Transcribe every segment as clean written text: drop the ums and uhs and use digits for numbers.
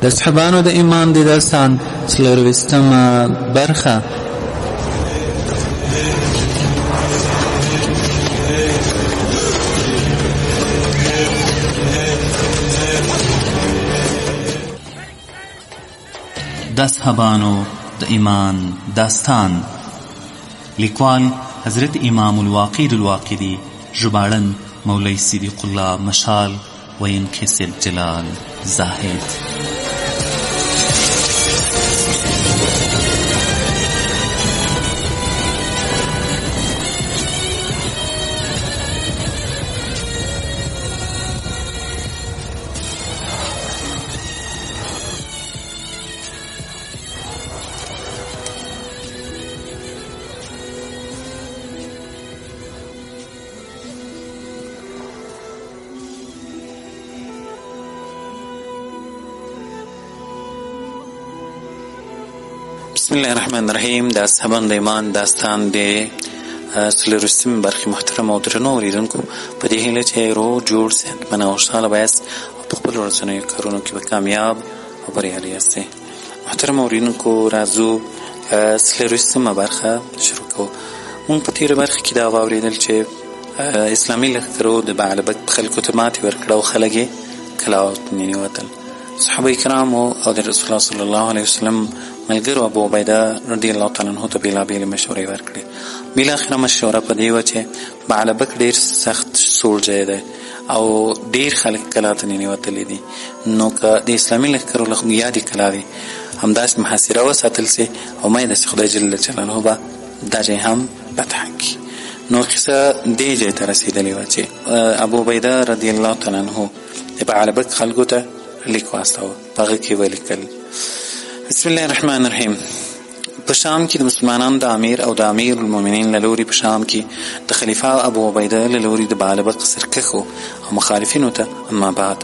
د صحابانو د ایمان د داستان 24مه برخه. د صحابانو د ایمان داستان. لیکوال حضرت امام الواقد الواقدی، ژباړن مولوی صدیق الله مشال، ویونکی سید جلال زاهد. بسم الله الرحمن الرحیم. د اصحابانو د ایمان داستان د 24مې برخې. محترم او درنو اوریدونکو، په دې هیله چې روغ جوړ صحتمند او خوشحاله به یاست او په خپلو ورځنیو کارونو کې به کامیاب او بریالي یاستئ. محترم اوریدونکو، راځو 24مه برخه شروع کوو. موږ په تېره برخه کې دا واورېدل چې اسلامي لښکرو د بعلبک خلکو ته ماتې ورکړه او خلک یې کلاو ته ننوتل. صحابه کرامو او د رسول الله صلی الله علیه وسلم ملګرو ابو عبیده رضی الله تعالی عنه ته بېلابېلې مشورې ورکړې. بالاخره مشوره په دې وه چې بعلبک ډېر سخت سوړ ځای دی او ډېر خلک کلا ته ننوتلي دي، نو که د اسلامي لښکرو یادې کلا وي همداسې محاصره وساتل سي او مې داسې خدای جل جلاله به دا ځای هم فتح کړي. نو قصه دې ځای ته رسېدلې وه چې ابو عبیده رضی الله تعالی عنه د بعلبک خلکو ته لیک واستاوه. په هغه کې ولیکل: بسم الله الرحمن الرحیم. په شام کې د مسلمانانو د امیر او د امیر المؤمنین له لوري په شام کې د خلیفه ابو عبیده له لوري د بعلبک سرکښو او مخالفینو ته اما بعد.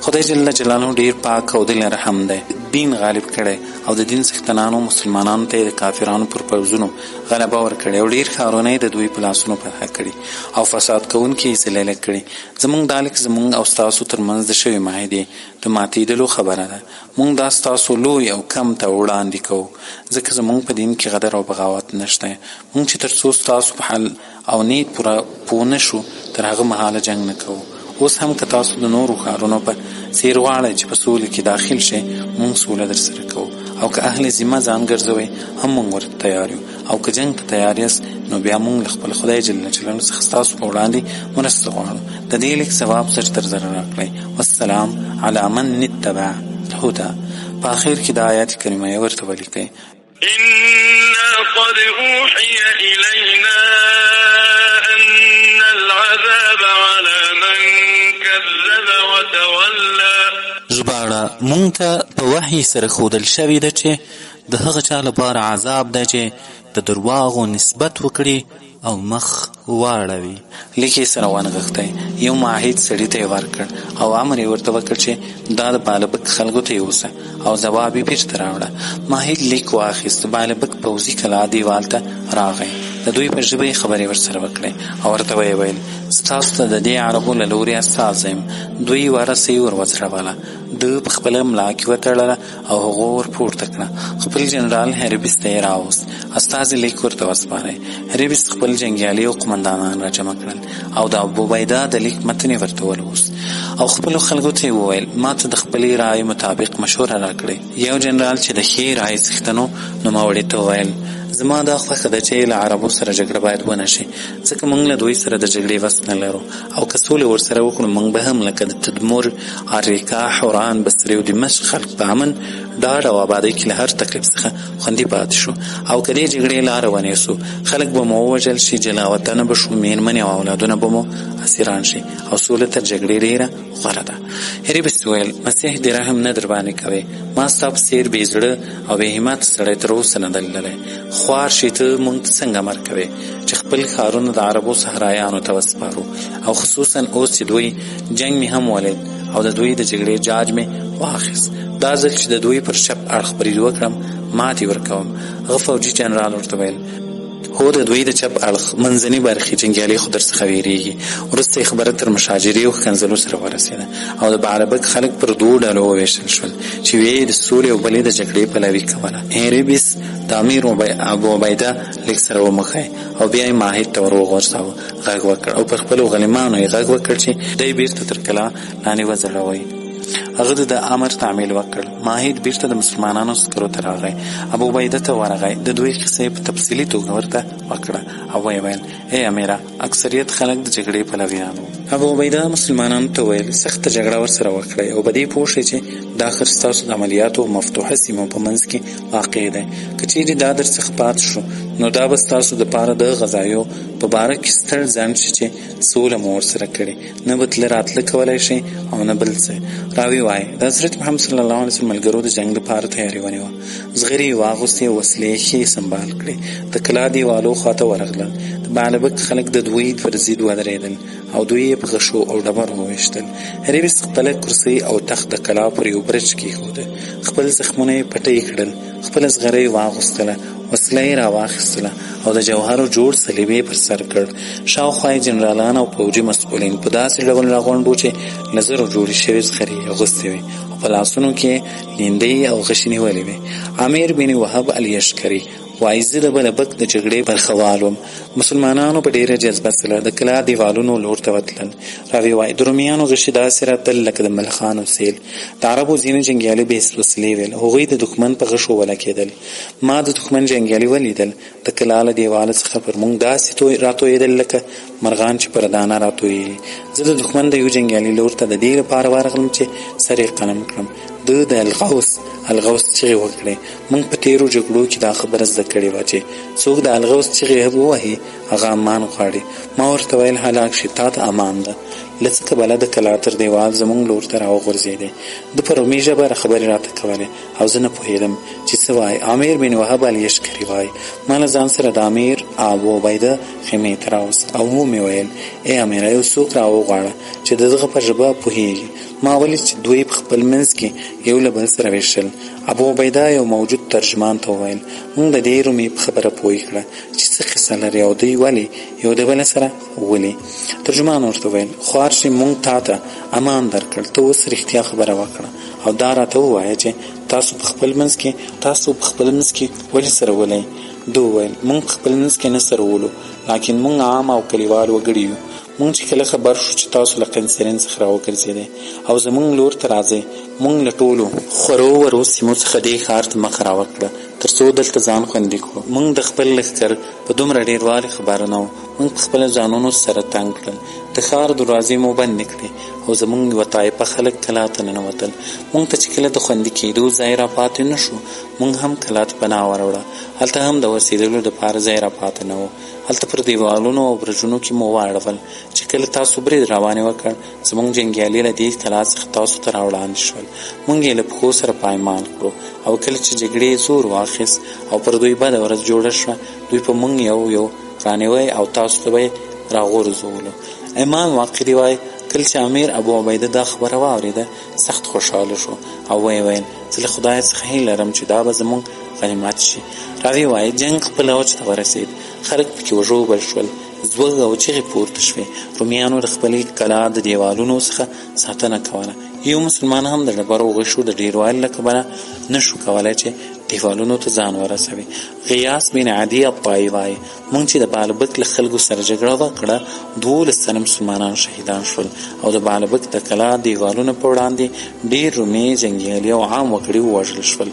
خدای جل جلاله ډیر پاک او دل رحم دی، دین غالب کړی او د دین څښتنانو مسلمانانو ته د کافرانو پر پوځونو غلبه ورکړې او ډیر ښارونه د دوی په لاسونو فتح کړي او فساد کوونکي یې ذلیله کړي. زموږ دا لیک زموږ او ستاسو ترمنځ د شوې معاهدې د ماتېدلو خبره ده. موږ دا ستاسو لوی او کم ته وړاندې کوو، ځکه زموږ په دین کې غدر او بغاوت نشته. موږ چې تر څو ستاسو په حل او نیت پوره پوه نه شو تر هغه مهاله جنګ نه کوو. اوس هم که تاسو د نورو ښارونو په څېر غواړئ چې په سولې کې داخل شئ، موږ سوله در سره کوو، او که اهل ذمه ځان ګرځوئ هم موږ ورته تیار یو، او که جنګ ته تیار یاست نو بیا موږ له خپل خدای جل جلاله څخه ستاسو په وړاندې مرسته غواړو. د دې لیک ثواب 70 زره راکړئ. والسلام علی من اتبع الهدى. په آخر کې د آیات کریمه یې ورته ولیکئ: إنا قد أوحي إلينا أن العذاب على من كذب وتولى. ژباړه: مونږ ته په وحي سره ښودل شوې ده چې د هغه چا لپاره عذاب ده چې د درواغو نسبت وکړي او مخ واړوي. لیک یې سره ونغښتی. یو معاهد سړي ته یې ورکړ او امر یې ورته وکړ چې دا د بعلبک خلکو ته یوسه او ځواب یې بیرته راوړه. معاهد لیک واخیست. بعلبک پوځي کلا دیوال ته راغی. د دوی په ژبه یې خبرې ورسره وکړې او ورته ویې ویل: ستاسو ته د دې عربو له لورې استازی یم. دوی ورسئ ور وځړوله. ده په خپله ملا کې وتړله او هغو ور پورته کړه. خپل جنرال هریبس ته یې راوست. استازي لیک ورته وسپاری. هریبس خپل جنګیالي او قمندانان را جمع کړل او د ابو عبیده د لیک متن یې ورته ولوست او خپلو خلکو ته یې وویل: ما ته د خپلې رایې مطابق مشوره راکړئ. یو جنرال چې د ښې رایې څښتن و نوموړي ته وویل: زما دا خوښه ده چې له عربو سره جګړه باید ونه شي، ځکه موږ له دوی سره د جګړې وس نه لرو، او که سولې ورسره وکړو موږ به هم لکه د تدمر، اریکا، حوران، بصرې او دمشق خلک په امن، ډاډ او آبادۍ کې له هر تکلیف څخه خوندي پاتې شو. او که دې جګړې لاره ونیسو خلک به مو ووژل شي، جلا وطنه به شو، مېرمنې او اولادونه به مو اسیران شي او سوله تر جګړې ډېره غوره ده. هریبس ویل: مسیح دې رحم نه در باندې کوي. ما ستا په څېر بې زړه او بې همت سړی تر اوسه نه درللی. خوار شي ته موږ ته څنګه امر کوې چې خپل ښارونه د عربو صحرایانو ته وسپارو، او خصوصا اوس چې دوی جنګ مې هم ولید او د دوی د جګړې جاج مې واخیست. دا ځل چې د دوی پر چپ اړخ برید وکړم ماتې ورکوم. هغه فوجي جنرال ورته ویل: هو د دوی د چپ اړخ منځني برخې جنګیالي خو درڅخه ویریږي. وروسته یې خبره تر مشاجرې او ښکنځلو سره ورسېده او د بعلبک خلک پر 2 ډلو وویشل شول چې ویې د سولې او بلې د جګړې پلوي کوله. هیریبیس د امیر ابو عبیده لیک سره ومخی او بیا یې ماهد ته ور وغورځاوه، غږ وکړ او پر خپلو غلیمانو یې غږ وکړ چې دی بیرته تر کلا لاندې وځړوئ. هغه د امر تعمیل وکړ. ماهد بیرته د مسلمانانو سکرو ته راغی. ابو عبیده ته ورغی، د دوی کیسې په تفصیلي توګه ورته وکړه او ویې ویل: ای امیره، اکثریت خلک د جګړې پلویان وو. ابو عبیده مسلمانانو ته ویل: سخته جګړه ورسره وکړئ او په دې پوه شئ چې دا خر ستاسو د عملیاتو مفتوحه سیمو په منځ کې واقع دی. که چیرې دا درڅخه پات شو نو دا به ستاسو دپاره د غذایو په باره کې ستر ځنډ شي چې سوله مو ورسره کړې، نه به تله راتله کولی شئ او نه بل څه. راوی وایي د حضرت محمد صلی الله علیه وسلم ملګرو د جنګ لپاره تیاري ونیوه. زغرې یې واغوستې، وسلې ښې سنبال کړې، د کلا دیوالو خواته ورغلل. د بعلبک خلک د دوی پر ضد ودرېدل او دوی یې په غشو او ډبرو وویشتل. هریویس خپله کرسۍ او تخت د کلا پر یو برج کېښوده، خپل زخمونه یې پټۍ کړل، خپله زغره یې واغوستله، وسله یې راواخیستله او د جوهرو جوړ صلیب یې پر سر کړ. شاوخوا یې جنرالان او پوځي مسؤلین په داسې ډول راغونډ وو چې له زرو جوړې شوې زغرې یې اغوستې وې او په لاسونو کې لیندۍ او غشې نیولې وې. عامر بن وهب الیشکري وایي: زه د بلبک د جګړې برخوال وم. مسلمانانو په ډېره جذبه سره د کلا دیوالونو لور ته وتلل. راوی وایي: د رومیانو غشې داسې راتل لکه د ملخانو سیل. د عربو ځینې جنګیالي بې وسلې ویل، هغوی د دښمن په غشو ولګېدل. ما د دښمن جنګیالي ولیدل، د کلا له دیواله څخه پر موږ داسې راتویېدل لکه مرغان چې پر دانه راتویېږي. زه د دښمن د یو جنګیالي لور ته د دې لپاره ورغلم چې سر یې قلم کړم. د الغوث چغې وکړې. موږ په تېرو جګړو کې دا خبره زده کړې وه چې څوک د الغوث چغې ووهي هغه امان غواړي. ما ورته ویل: هلاک شي، تا ته امان ده. له څه کبله د کلا تر دیوال زموږ لور ته راوغورځېدی. د په رومي ژبه خبرې راته کولې او زه نه پوهېدم چې څه وایي. عامر بن وهب الیشکري وایي: ما له ځان سره د امیر ابو عبیده خیمې ته راوست او ومې ویل: ای امیره، یو څوک راوغواړه چې د دغه په ژبه پوهېږي. ما ولید چې دوی په خپل منځ کې یو له بل سره ویشل. ابو عبیده یو موجود ترجمان ته وویل: موږ د دې رومي په خبره پوه کړه چې څه قصه لري او دوی ولې یو د بل سره ولي. ترجمان ورته ویل: خوار شي، موږ تا ته امان درکړ، ته اوس رښتیا خبره وکړه او دا راته ووایه چې تاسو په خپل منځ کې ولې سره ولئ. ده وویل: موږ په خپل منځ کې نه سره ولو، لکن موږ عام او کلیوال وګړي یو. موږ چې کله خبر شو چې تاسو له قنسرین څخه راوګرځېدئ او زموږ لور ته راځئ، موږ له ټولو خورو ورو سیمو څخه دې ښار ته مخ راوکړه تر څو دلته ځان خوندي کړو. موږ د خپل لښکر په دومره ډېروالي خبر نه وو. موږ په خپله ځانونو سره تنګ کړل، د ښار دروازې مو بندې کړې او زموږ یوه طایفه خلک کلا ته ننوتل. موږ ته چې کله د خوندي کېدو ځای را پاتې نه شو، موږ هم کلا ته پناه وروړه. هلته هم د اوسېدلو دپاره ځای را پاتې نه و. هلته پر دیوالونو او برجونو کې مو واړول. چې کله تاسو برید روانې وکړ، زموږ جنګیالي له دې کلا څخه تاسو ته راوړاندې شول. موږ یې له پښو سره پایمال کړو او کله چې جګړې زور واخیست او پر دوی بده ورځ جوړه شوه، دوی په موږ یو رانیوی او تاسو ته به یې راغورځولو. امام واقدي وایي: کله چې امیر ابو عبیده دا خبره واورېده، سخت خوشحاله شو او ویې ویل: زه له خدای څخه هیله لرم چې دا به زموږ غنیمت شي. راوی وایي: جنګ خپل اوج ته ورسېد، خلک پکې وژوبل شول، زوږ او چغې پورته شوې. رومیانو د خپلې کلا د دیوالونو څخه ساتنه کوله. یو مسلمان هم د ډبرو غشو د ډېروالي له کبله نه شو کولی چې دیوالونو ته ځان ورسوي. غیاث بن عدي الطائي وایي: موږ چې د بالبک له خلکو سره جګړه وکړه، 12 تنه مسلمانان شهیدان شول او د بالبک د کلا دیوالونو په وړاندې ډېر رومي جنګیالي او عام وګړي ووژل شول.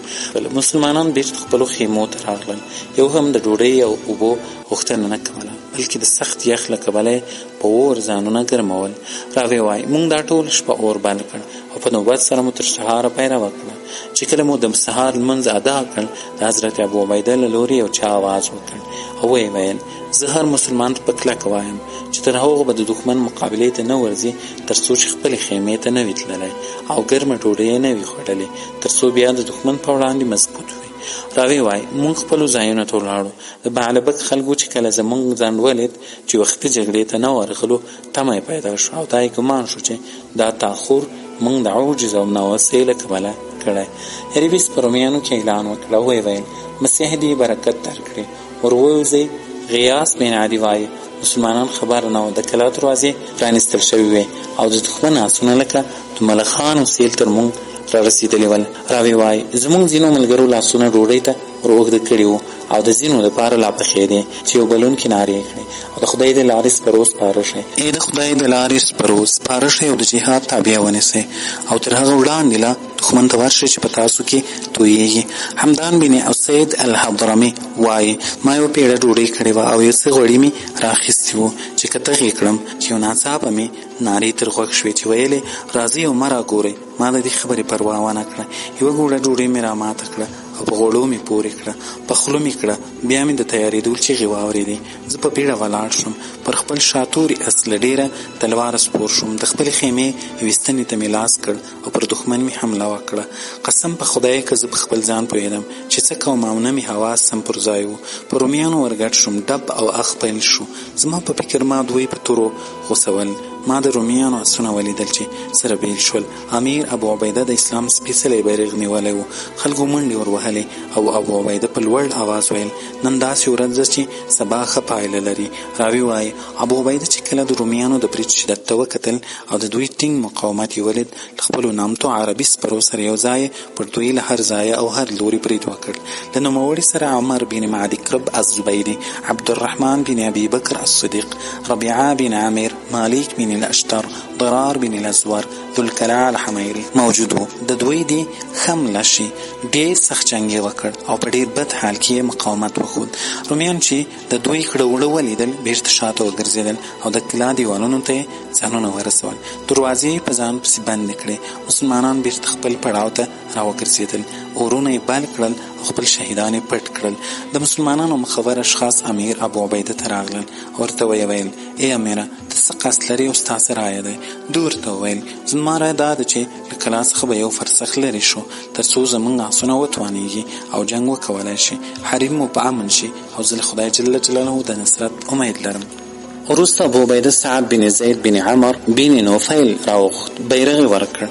مسلمانان بېرته خپلو خیمو ته راغلل. یو هم د ډوډۍ او اوبو غوښتنه نه کوله، بلکې د سخت یخ له کبله په اور ځانونه ګرمول. راوی وایي: موږ دا ټول شپه اور بل کړ او په نوبت سره مو تر سهاره پیره وکړه. چې کله مو د سهار لمونځ ادا کړ، د حضرت ابو عبیده له لورې یو چا آواز وکړ او ویې ویل: زه هر مسلمان ته په کلکه وایم چې تر هغو به د دښمن مقابلې ته نه ورځي تر څو چې خپلې خیمې ته نه وي تللی او ګرمه ډوډۍ یې نه وي خوړلې، تر څو بیا د دښمن په وړاندې مضبوط وي. راوی وایي: موږ خپلو ځایونو ته ولاړو. د بعلبک خلکو چې کله زموږ ځان ولید چې وختي جګړې ته نه ورغلو، تمه یې پیدا شو او دا یې ګمان شو چې دا تاخور موږ د عوجز او ناوسۍ له کبله کړی. هریویس په رومیانو کې اعلان وکړ او ویې ویل: مسیح دې برکت درکړي، ور ووځئ، غیاث بن عدي وایي مسلمانان خبر نه وو، د کلا دروازې پرانیستل شوي وې او د دښمن آسونه لکه د ملخانو سیل تر موږ را رسېدلي ول. راوی وایي زموږ ځینو ملګرو لاسونه ډوډۍ ته ور اوږده کړي وو او د ځینو دپاره لا پخېدې چې یو بلونکي نارې یې کړې او د خدای د لارې سپرو سپاره شئ، د خدای د لارې سپرو سپاره شئ او د جهاد تابع ونیسئ او تر هغه وړاندې لا دښمن ته ورشئ چې په تاسو کې تویېږي. حمدان بن اسید الحضرمي وایي ما یو پیړه ډوډۍ کړې وه او یو څه غوړي مې راخیستي وو چې که تغ یې کړم چې یو ناڅاپه مې نارې تر غوږ شوې چې ویلې راځئ او مه راګورئ. ما د دې خبرې پروا ونه کړه، یوه ګوړه ډوډۍ مې راماته کړه او په غوړو مې پورې کړه، په خوله مې کړه، بیا مې د تیارېدو چیغې واورېدې. زه په بیړه ولاړ شوم، پر خپل شاتوري اس له ډېره تلواره سپور شوم، د خپلې خیمې یوې ستنې ته مې لاس کړ او پر دښمن مې حمله وکړه. قسم په خدای که زه په خپل ځان پوهېدم چې څه کوم او نه مې حواس سم پر ځای وو. په رومیانو ورګډ شوم، ډب او اخ پیل شو. زما په فکر ما دوی په تورو غوڅول. ما د رومیانو آسونه ولیدل چې سره بیل شول. امیر ابو عبیده د اسلام سپېڅلی بیرغ نیولی و. خلکو منډې ور وهلې او ابو عبیده په لوړ آواز ویل نن داسې ورځ ده چې سبا ښه پایله لري. راوی وایي ابو عبیده چې کله د رومیانو د برید شدت ته وکتل او د دوی ټینګ مقاومت یې ولید، له خپلو نامتو عربي سپرو سره یو ځای پر دوی له هر ځایه او هر لوري برید وکړ. له نوموړي سره عمر بن معدي کرب الزبیري، عبدالرحمن بن ابي بکر الصدیق، ربیعه بن عامر، مالک بن الاشتر، ضرار بن الازور، ذوالکلاء الحمیري موجود وو. د دوی دی خم لشي ډېر سخت جنګ یې وکړ او په ډېر بد حال کې یې مقاومت وښود. رومیان چې د دوی کړه وړه ولیدل بیرته شاته وګرځېدل او د کلا دیوالونو ته یې ځانونه ورسول. دروازې په ځان پسې بندې کړې. مسلمانان بیرته خپل پړاو ته راوګرځېدل، اورونه یې بل کړل او خپل شهیدان یې پټ کړل. د مسلمانانو مخور اشخاص امیر ابو عبیده ته راغلل او ورته ویې ویل ای امیره ته څه قصد لرې او ستا څه رایه دی؟ دوی ورته وویل زما رایه دا ده چې له کلا څخه به یو فرسخ لرې شو تر څو زموږ آسونه وتوانېږي او جنګ وکولی شي، حریم مو په امن شي او زه له خدای جل جلاله د نصرت امید لرم. وروسته ابو عبیده سعد بن زید بن عمر بن نوفیل راوغوښت، بیرغ یې ورکړ.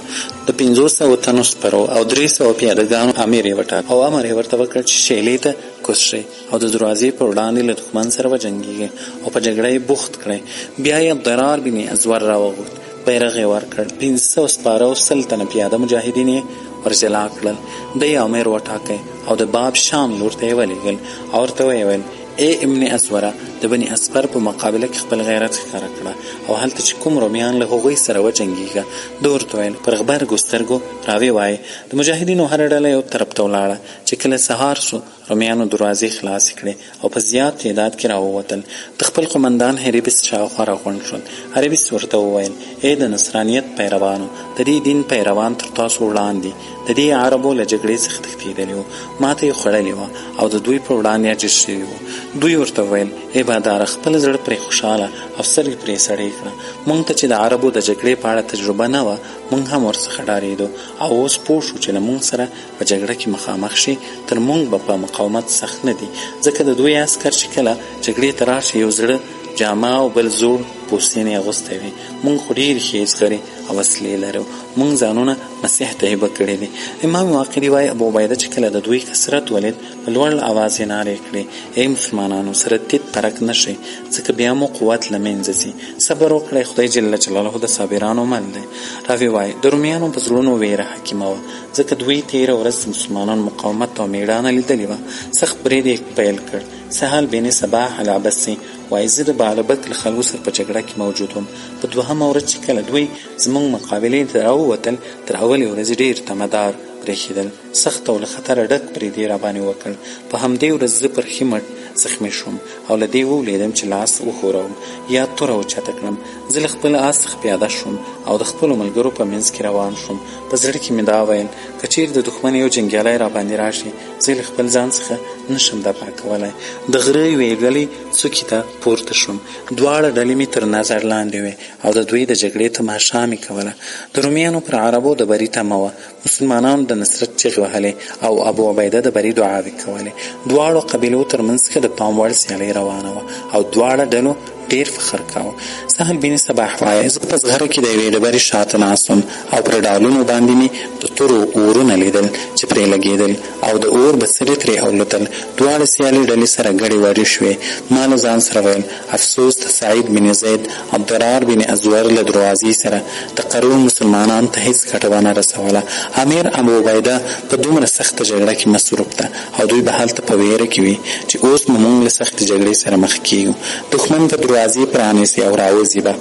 د 500 تنو سپرو او 300 پیادهګانو امیر یې وټاکه او امر یې ورته وکړ چې شیلې ته کوز شئ او د دروازې پر وړاندې له دښمن سره وجنګېږئ او په جګړه یې بوخت کړئ. بیا یې ضرار بن ازور راوغوښت، بیرغ یې ورکړ. 500 سپاره او 100 تنه پیاده مجاهدین یې ورجلا کړل. دی امیر وټاکئ او د باب شام لور ته یې ولېږل او ورته ویې ویل ای ابن ازوره د بني اسفر په مقابله کې خپل غیرت ښکاره کړه او هلته چې کوم رومیان له هغوی سره وجنګېږه. ده ورته ویل پر غبرګو سترګو. راوی وایي د مجاهدینو هره ډله یو طرف ته ولاړه چې کله سهار سو رومیانو دروازې خلاصې کړې او په زیات تعداد کې راووتل. د خپل قمندان هریبس شاوخوا راغونډ شول. هریبس ورته وویل ای د نصرانیت پیروانو، د دې دین پیروان تر تاسو وړاندې د دې عربو له جګړې څخه تښتېدلي وو، ماته یې خوړلې وه او د دوی په وړاندې اجر شوي وو. دوی ورته وویل ای باداره خپل زړه پرې خوشحاله او سترګې پرې سړې کړه. موږ ته چې د عربو د جګړې په اړه تجربه نه وه موږ هم ورڅخه ډارېدو او اوس پوه شو چې له موږ سره په جګړه کې مخامخ شي تر موږ به په مقاومت سخت نه دي، ځکه د دوی عسکر چې کله جګړې ته راشي یو زړه جامه او بل زوړ پوستین یې اغوستی وي. موږ خو ډېرې ښې زغرې او وسلې لرو، موږ ځانونه مسیح ته هبه کړي دي. امام واقعي وایي ابو عبیده چې کله د دوی کثرت ولید په لوړ اواز یې نارې کړې ای مسلمانانو سره تیت پرک نه شئ ځکه بیا مو قوت له منځه ځي، صبر وکړئ، خدای جل جلاله د صابرانو مل دی. راوی وایي د رومیانو په زړونو ویره حاکمه وه ځکه دوی تېره ورځ د مسلمانانو مقاومت او مېړانه لیدلې وه. سخت برید یې پیل کړ. سهل بن صباح العبسي وایي زه د بالبک له خلکو سره په جګړه کې موجود وم. په دوهمه ورځ چې کله دوی زموږ مقابلې ته راووتل تر اولې ورځې ډېر تمدار برېښېدل، سخت او له خطره ډک برید یې راباندې وکړ. په همدې ورځ زه پر ښي مټ زخمي شوم او له دې ولیدم چې لاس وښوروم یا توره اوچته کړم. زه له خپل آس څخه پیاده شوم او د خپلو ملګرو په منځ کې روان شوم. په زړه کې مې دا ویل که چیرې د دښمن یو جنګیالی راباندې راشي زه له خپل ځان څخه نشم دفاع کولی. د غره یوې ډلې څوکې ته پورته شوم. دواړه ډلې مې تر نظر لاندې وې او د دوی د جګړې تماشا مې کوله. د رومیانو پر عربو د بري تمه وه. مسلمانانو د نصرت چغې وهلې او ابو عبیده د بري دعاوې کولې. دواړو قبیلو تر منځ کې د پام وړ سیالۍ روانه وه او دواړه ډلو ډېر فخر کاوه. سهل بن صباح وایي زه په زغره کې د یوې ډبرې شاته ناست وم او پر ډالونو باندې مې د تورو اورونه لیدل چې پرې لګېدل او د اور بڅري ترې الوتل. دواړه سیالي ډلې سره ګډې وډې شوې. ما له ځان سره ویل افسوس د سعید بن زید عبدالرار بن ازور له دروازې سره د قرو مسلمانانو ته هیڅ ګټه ونه رسوله. امیر ابو عبیده په دومره سخته جګړه کې مصروف ده او دوی به هلته په ویره کې وي چې اوس موږ له سختې جګړې سره مخ کیږو. دښمن په دروازې پرانیسي او راوځي به.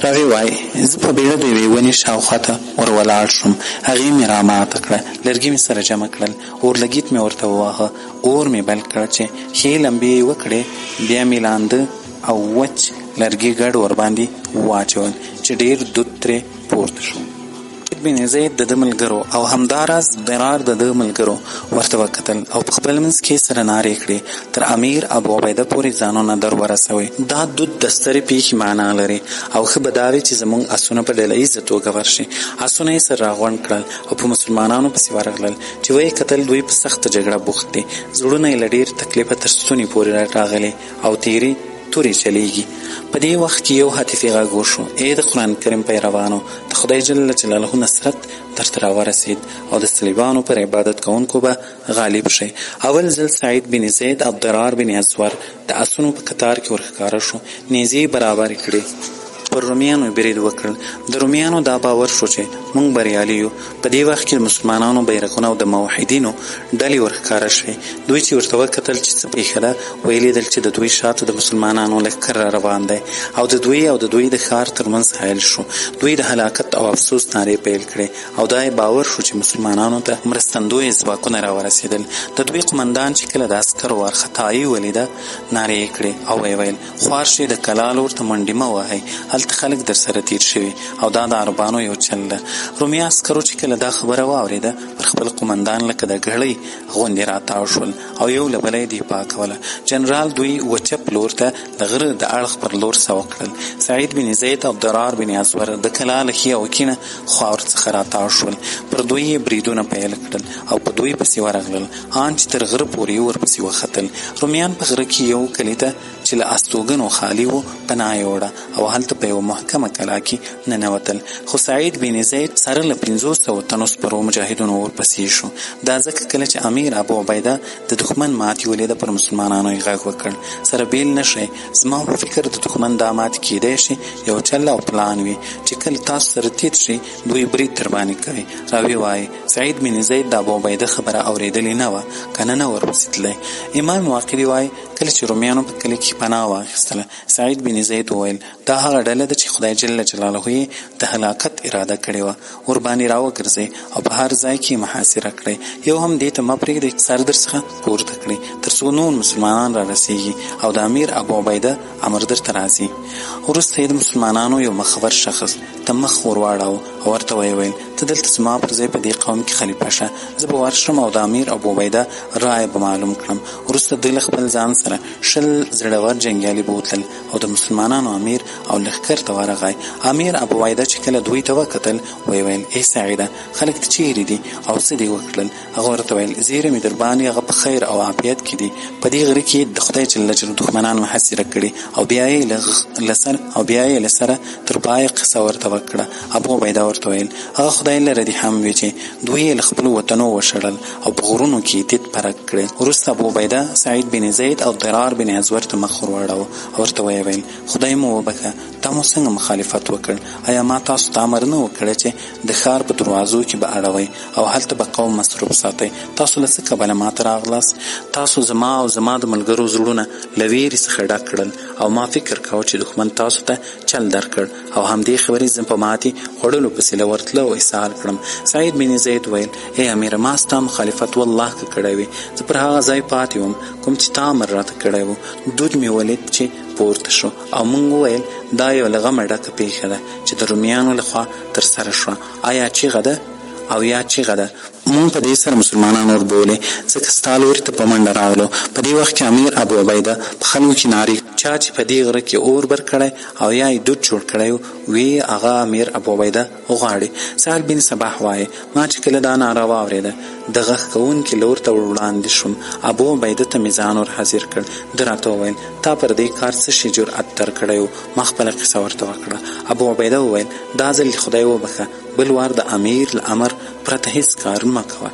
راوی وایي زه په بیړه د یوې ونې شاوخوا ته ور ولاړ شوم. هغې مې راماته کړه، لرګي مې سره جمع کړل، اورلګیت مې ورته وواهه، اور مې بل کړ چې ښې لمبې یې وکړې. بیا مې لانده او وچ لرګي ګډ ورباندې واچول چې ډېر دود ترې پورته شو. بن زید د ده ملګرو او همداراز ضرار د ده ملګرو ورته وکتل او په خپل منځ کې سره نارې کړې. تر امیر ابو عبیده پورې ځانونه در ورسوي. دا دود د سترې پیښې معنا لري او ښه به دا وي چې زموږ اسونه په ډله ایزه توګه ورشي. اسونه یې سره راغونډ کړل او په مسلمانانو پسې ورغلل چې ویې کتل دوی په سخته جګړه بوخت دي. زړونه یې له ډېر تکلیفه تر ستوني پورې راغلي او تورې چلیږي. په دې وخت کې یو هاتفي غږ وشو: ای د قرآن کریم پیروانو، د خدای جل جلاله نصرت درته راورسید او د صلیبانو پر عبادت کوونکو به غالب شئ. اول ځل سعید بن زید عبدالرار بن ازور د اسونو په قطار کې ورښکاره شو، نیزې برابرې کړې، پر رومیانو برید وکړل. د رومیانو دا باور شو چې موږ بریالي یو. په دې وخت کې د مسلمانانو بیرغونه او د موحدینو ډلې ورښکاره شوې. دوی چې ورته وکتل چې څه پېښه ده، ویې لیدل چې د دوی شاته د مسلمانانو لښکر را روان دی او د دوی د ښار ترمنځ حایل شو. دوی د هلاکت او افسوس نارې پیل کړې او دا یې باور شو چې مسلمانانو ته مرستندوی ځواکونه راورسېدل. د دوی قمندان چې کله د عسکرو وارخطایي ولیده، نارې یې کړې او ویې ویل خوار شئ، د کلا لور ته منډې مه وهئ، هلته خلک در سره تیر شوي او دا د عربانو یو چل ده. رومي عسکرو چې کله دا خبره واورېده، پر خپل قمندان لکه د ګړۍ غوندې راتاو شول او یو له بله یې دفاع کوله. جنرال دوی وچپ لور ته د غره د اړخ پر لور سوه کړل. سعید بن زید عبدالرار بن ازور د کلا له ښي او کیڼه خوا ورڅخه راتاو شول. پر دوی یې بریدونه پیل کړل او په دوی پسې ورغلل، ان چې تر غره پورې ورپسې وختل. رومیان په غره کې یو کلي ته چې له استوګنو خالي و پناه یې وړه او هلته په یو محکمه کلا کې ننوتل. خو سعید بن زید سره له 500 تنو سپرو مجاهدونو ورپسې شو. دا ځکه کله چې امیر ابو عبیده د دښمن ماتې ولیده، پر مسلمانانو یې غږ وکړ: سره بیل نه شئ. زما په فکر د دښمن دا ماتې کیدی شي یو چل او پلان وي چې کله تاسو سره تېر شي دوی برید در باندې کوي. راوی وایي سعید بن زید د ابو عبیده خبره اورېدلې نه وه، کنه نه ورپسې تللی. امام واقدي وایي کله چې رومیانو په کلي کې پناه واخیستله، سعید بن زید وویل دا هغه ډله ده چې خدای جل جلاله یې د هلاکت اراده کړې وه، ورباندې راوګرځئ او په هر ځای کې محاصره کړئ. یو هم دې ته مه پرېږدئ سر درڅخه پورته کړئ تر څو نور مسلمانان را رسېږي او د امیر ابو عبیده امر درته راځي. وروسته یې د مسلمانانو یو مخور شخص ته مخ ور واړاوه او ورته ویې ویل ته دلته زما پر ځای په دې قوم کې خلیفه شه، زه به ورشم او د امیر ابو عبیده رایه به معلوم کړم. وروسته دوی له خپل ځان سره 20 زړور جنګیالي بوتلل او د مسلمانانو امیر او لښکر ته ورغی. امیر ابو عبیده چې کله دوی ته وکتل، ویې ویل ای سعیده، خلک ته چیرې دي او څه دې وکړل؟ هغه ورته ویل زیره مې در باندې هغه په خیر او عافیت کې دي. په دې غره کې د خدای جل جلاله دښمنان محاصره کړي او بیا یې له سره تر پایه قصه ورته وکړه. ابو عبیده ورته ویل هغه خدای لره دې هم وي چې دوی یې له خپلو وطنو وشړل او په غرونو کې یې تیت پرک کړې. وروسته ابو عبیده سعید بن زید او ضرار بن ازور ته مخ ور واړاوه او ورته ویې ویل خدای مو وبخښه، تا مو څنګه مخالفت وکړ؟ آیا ما تاسو ته امر نه وکړی چې د ښار په دروازو کې به اړوئ او هلته به قوم مصروف ساتئ؟ تاسو له څه کبله ما ته راغلاست؟ تاسو زما او زما د ملګرو زړونه له ویرې څخه ډک کړل او ما فکر کاوه چې دښمن تاسو ته چل درکړ او همدې خبرې زه په ماتې خوړلو پسې له ورتله او اسهال کړم. سعید بن زید ویل ای امیر، ما ستا مخالفت والله که کړی وي، زه پر هغه ځای پاتې وم کوم چې تا امر راته کړی و. دود مې ولید چې پورته شو او موږ وویل دا یو له غمه ډکه پیښه ده چې د رومیانو لخوا ترسره شوه. آیا چیغه ده او یا چیغه ده؟ مونږ په دې سره مسلمانان وربولې ځکه ستا لوري ته په منډه راغلو. په دې وخت کې امیر ابو عبیده په خلکو کې نارې چا چې په دې غره کې اور بر کړی او یا یې دود جوړ کړی وی هغه امیر ابو عبیده وغواړي. سهل بن صباح وایي ما چې کله دا ناره واورېده د غږ کوونکي لور ته وړاندې شوم. ابو عبیده ته مې ځان ور حاضر کړ. ده راته وویل تا پر دې کار څه شي جرأت درکړی و؟ ما خپله قصه ورته وکړه. ابو عبیده وویل دا ځل خدای وبخښه، بل وار د امیر له امر پرته هیڅ کار مه کوه.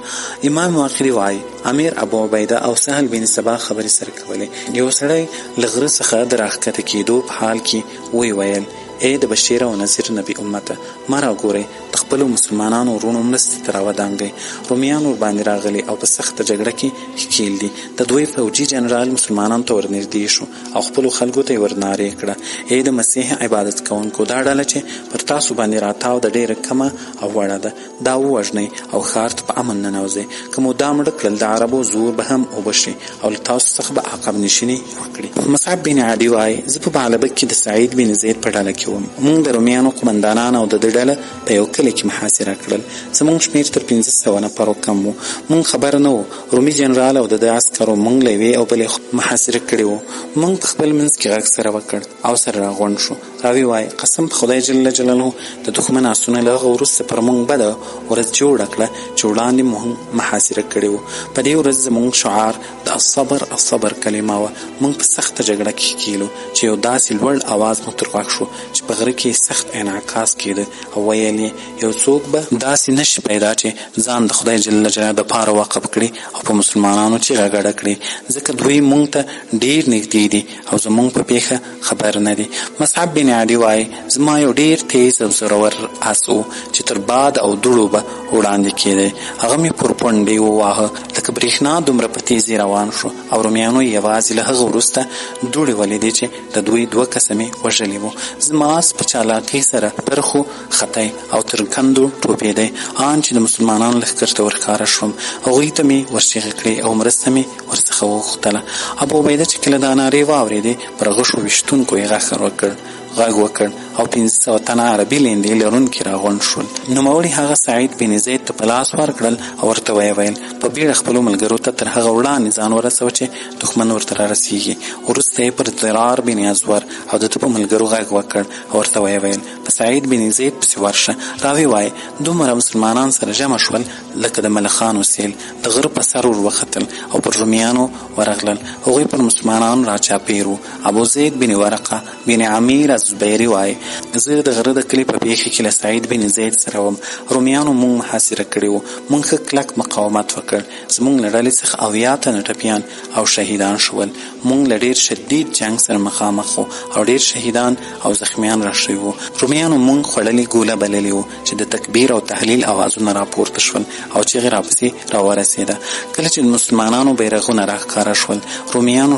امام واقدي وایي امیر ابو عبیده او سهل بن صبا خبرې سره کولې. یو سړی له غره څخه د راښکته کېدو په حال کې وی ویل ای د بشیر او نذیر نبی امته ما راګورئ د خپلو مسلمانانو ورونو مرستې ته راودانګئ. رومیان ورباندې راغلي او په سخته جګړه کې ښکیل دي. د دوی فوجي جنرال مسلمانانو ته ورنږدې شو او خپلو خلکو ته یې ورنارې کړه ای د مسیح عبادت کوونکو دا ډله چې پر تاسو باندې راتاو د ډېره کمه او وړه ده دا ووژنئ او ښار ته په امن ننوځئ. که مو دا مړه کړل د عربو زور به هم اوبه شي او له تاسو څخه به عقب نشیني وکړي. مصعب بن عدي وایي زه په بعلبک کې د سعید بن زید په ډله کې مونږ د رومیانو قمندانان او د ډله په یو کلي کې محاصره کړل. زمونږ شمېر تر 500 نفرو کم و. مونږ خبر نه و. رومي جنرال او د عسکرو مونږ له یوې او بلې محاصره کړي وو. مونږ په خپل منځ کې غږ سره وکړ او سره راغونډ شو. راوي وایي قسم په خدای جل جلاله د دښمن آسونه له هغه وروسته پر مونږ بده ورځ جوړه کړه چې وړاندې مو محاصره کړي وو. په دې ورځ زمونږ شعار د الصبر الصبر کلمه وه. مونږ په سخته جګړه کې ښکیلو چې یو داسې لوړ اواز مو تر غوږ شو چې په غره کې سخت انعکاس کېده او ویل یې یو څوک به داسې نشي پیدا چې ځان د خدای جل جلاله دپاره وقف کړي او په مسلمانانو چیغه ګډه کړي ځکه دوی مونږ ته ډېر نږدې دي او زمونږ په پیښه خبر نه دي. مصعب بن عدي وایي زما یو ډېر تیز او زورور آس و چې تر باد او دوړو به وړاندې کېدی. هغه مې پر پونډې وواهه لکه برېښنا دومره په تیزي روان شو او رومیانو یوازې له هغه وروسته دوړې ولیدې چې د دوی 2 کسه مې وژلي وو. زما آس په چالاکۍ سره پرخو خطی او تر کندو ټوپېدی ان چې د مسلمانانو لښکر ته ورښکاره شوم. هغوی ته مې ورچیغې کړې او مرسته مې ورڅخه وغوښتله. ابو عبیده چې کله دا نارې واورېدې پر غشو ویشتونکو یې غږ وکړ او 500 تنه عربي لیندې لرونکي راغونډ شول. نوموړي هغه سعید بن زید ته په لاس ورکړل او ورته ویې ویل په بیړه خپلو ملګرو ته تر هغه وړاندې ځان ورسوه چې دښمن ورته رارسېږي. وروسته یې پر ضرار بن ازور او د ده په ملګرو غږ وکړ او ورته ویې ویل په سعید بن زید پسې ورشه. راوي وایي دومره مسلمانان سره جمع شول لکه د ملخانو سیل. د غره په سر ور وختل او پر رومیانو ورغلل. هغوی پر مسلمانانو راچاپېر وو. ابو زید بن ورقه بن عمیر الزبیري وایي زه د غره د کلي په پیښه کې له سعید بن زید سره وم. رومیانو مونږ محاصره کړي وو. مونږ ښه کلک مقاومت وکړ. زمونږ له ډلې څخه 80 تنه ټپیان او شهیدان شول. مونږ له ډېر شدید جنګ سره مخامخ وو او ډېر شهیدان او زخمیان را شوي وو. رومیانو مونږ خوړلې ګوله بللې وو چې د تکبیر او تحلیل اوازونه راپورته شول او چغې راپسې راورسېده. کله چې د مسلمانانو بیرغونه راښکاره شول رومیانو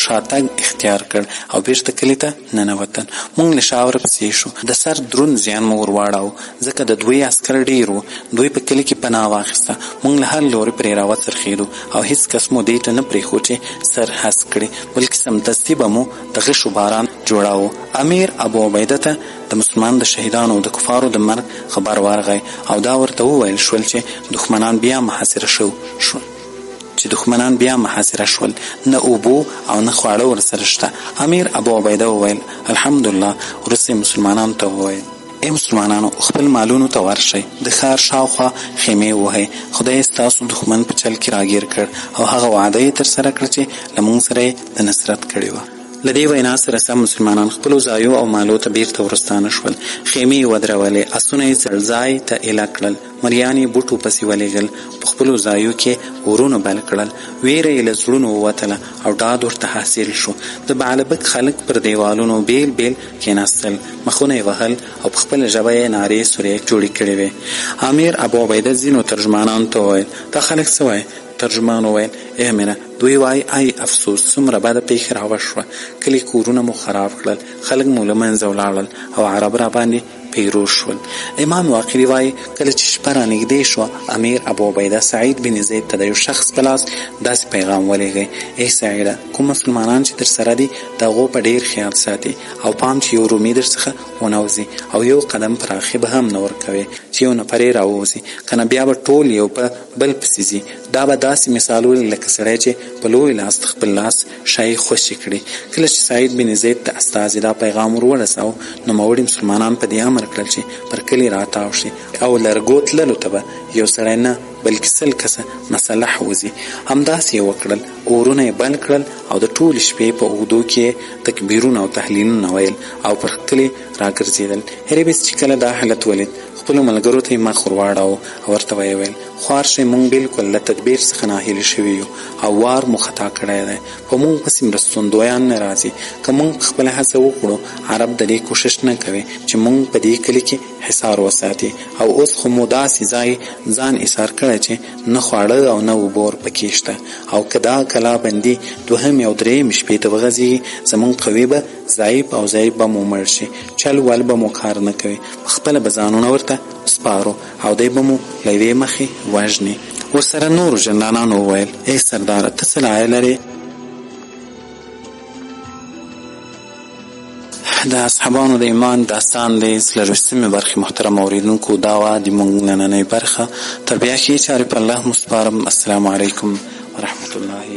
شاتګ اختیار کړ او بیرته کلي ته ننوتل. مونږ له شا ورپسې شو. د سر دروند زیان مو ورواړاوه ځکه د دوی عسکر ډېر وو. دوی په کلي کې پناه واخیسته. مونږ له هر لورې پرې راوڅرخېدو او هېڅ کس مو دې ته نه پرېښود چې سر هسک کړي بلکې سمدستي به مو د غشو باران جوړاوه. امیر ابو عبیده ته د مسلمان د شهیدانو او د کفارو د مرګ خبر ورغی او دا ورته وویل شول چې دښمنان بیا محاصره شول. نه اوبو او نه خواړه ورسره شته. امیر ابو عبیده وویل الحمدلله. وروسته مسلمانانو ته وویل ای مسلمانانو خپل مالونو ته ورشئ. د ښار شاوخوا خیمې ووهئ. خدای ستاسو دښمن په چل کې راګیر کړ او هغه وعده یې ترسره کړه چې له موږ سره یې د نصرت کړې وه. له دې وینا سره سم مسلمانان خپلو ځایو او مالو ته بیرته ورستانه شول. خیمې یې ودرولې. اسونه یې ځړځای ته ایله کړل. مریان یې بوټو پسې ولېږل. په خپلو ځایو کې ورونه بل کړل. ویره یې له زړونو ووتله او ډاډ ورته حاصل شو. د بعلبک خلک پر دیوالونو بیل بیل کېناستل. مخونه یې وهل او په خپله ژبه یې نارې سورې جوړې کړې وې. امیر ابو عبیده ځینو ترجمانانو ته وویل دا خلک څه وایي؟ ترجمان وویل ای امیره دوی وایي ای افسوس څومره بده پیښه راوشوه. کلي کورونه مو خراب کړل. خلک مو له منځه ولاړل او عرب را باندې پیروز شول. امام واقدي وایي کله چې شپه رانږدې شوه امیر ابو عبیده سعید بن زید ته د یو شخص په لاس داسې پیغام ولېږی ای سعیده کوم مسلمانان چې در سره دي د هغو په ډېر خیال ساتي او پام چې یو رومي در څخه ونوځي او یو قدم پراخي به هم نه ورکوي چې یو نفر یې راووځي که نه بیا به ټول یو په بل پسې ځي. دا به داسې مثال ولري لکه سړی چې په لوی لاس د خپل لاس شی خوشي کړي. کله چې سعید بن زید ته استازي دا پیغام ورورساو نوموړي مسلمانان په دې امر کړل چې پر کلي راتاو شي او لرګو تللو ته به یو سړی نه بلکې 100 کسه مسلح وځي. همداسې یې وکړل. اورونه یې بل کړل او د ټولې شپې په اوږدو کې تکبیرونه او تحلیلونه ویل او پر کلي راګرځېدل. هریبس چې کله دا حالت ولید خپلو ملګرو ته یې مخ ور واړاوه او ورته ویې ویل خوار شئ موږ بلکل له تدبیر څخه ناهیلي شوي یو او وار مو خطا کړی دی په موږ پسې مرستندویان نه راځي که موږ خپله هڅه وکړو عرب د دې کوشش نه کوي چې موږ په دې کلي کې حصار وساتي او اوس خو مو داسې ځای ځان ایثار کړی چې نه خواړه او نه اوبه ورپکې شته او که دا کلا بندي دوهم یا درېیمې شپې ته وغځېږي زموږ قوي به ضعیف او ضعیف به مو مړ شي چل ول به مو کار نه کوي پخپله به ځانونه ورته سپارو او دی به مو له یوې مخې وژني ورسره نورو جنرالانو وویل ای سرداره ته څه لایې لرې د اصحابانو د ایمان داستان د څلرویشتمې برخې محترم اوریدونکو دا وه د موږ نننۍ برخه تر بیا ښې چارې په الله مو سپارم السلام علیکم ورحمة الله